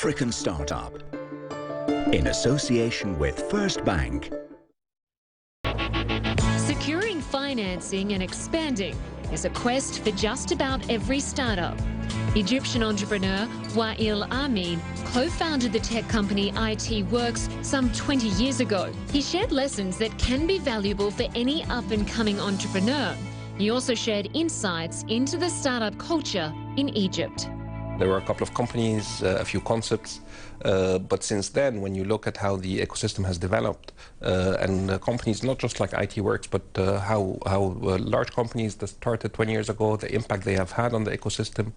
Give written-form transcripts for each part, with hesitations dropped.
African Startup, in association with First Bank. Securing financing and expanding is a quest for just about every startup. Egyptian entrepreneur Wael Amin co-founded the tech company ITWorx some 20 years ago. He shared lessons that can be valuable for any up-and-coming entrepreneur. He also shared insights into the startup culture in Egypt. There were a couple of companies, a few concepts, but since then, when you look at how the ecosystem has developed, and companies not just like ITWorx, but how large companies that started 20 years ago, the impact they have had on the ecosystem,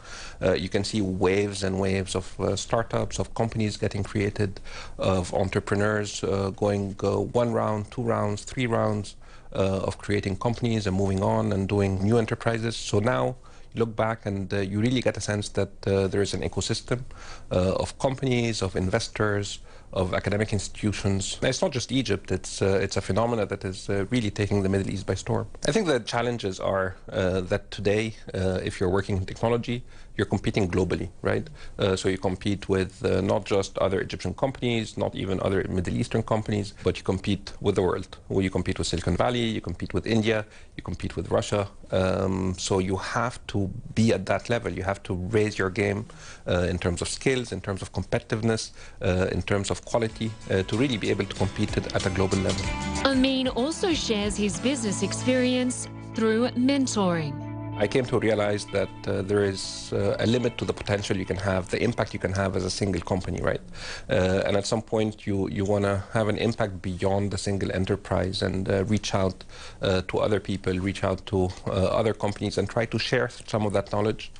you can see waves and waves of startups, of companies getting created, of entrepreneurs going 1 round, 2 rounds, 3 rounds of creating companies and moving on and doing new enterprises. So now, look back and you really get a sense that there is an ecosystem of companies, of investors, of academic institutions. And it's not just Egypt, it's a phenomena that is really taking the Middle East by storm. I think the challenges are that today, if you're working in technology, you're competing globally, right? So you compete with not just other Egyptian companies, not even other Middle Eastern companies, but you compete with the world. Well, you compete with Silicon Valley, you compete with India, you compete with Russia. So you have to be at that level. You have to raise your game in terms of skills, in terms of competitiveness, in terms of quality, to really be able to compete at a global level. Amin also shares his business experience through mentoring. I came to realize that there is a limit to the potential you can have, the impact you can have as a single company, right? And at some point, you want to have an impact beyond the single enterprise and reach out to other people, reach out to other companies and try to share some of that knowledge,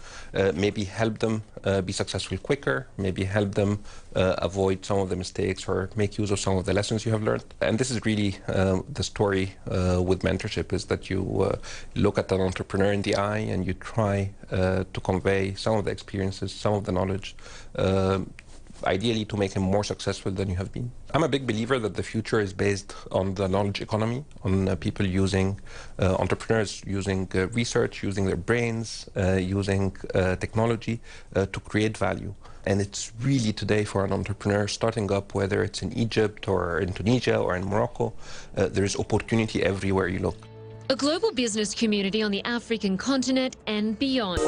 maybe help them be successful quicker, maybe help them avoid some of the mistakes or make use of some of the lessons you have learned. And this is really the story with mentorship, is that you look at an entrepreneur in the eye and you try to convey some of the experiences, some of the knowledge, ideally to make him more successful than you have been. I'm a big believer that the future is based on the knowledge economy, on people using, entrepreneurs using research, using their brains, using technology to create value. And it's really today for an entrepreneur starting up, whether it's in Egypt or in Tunisia or in Morocco, there is opportunity everywhere you look. A global business community on the African continent and beyond.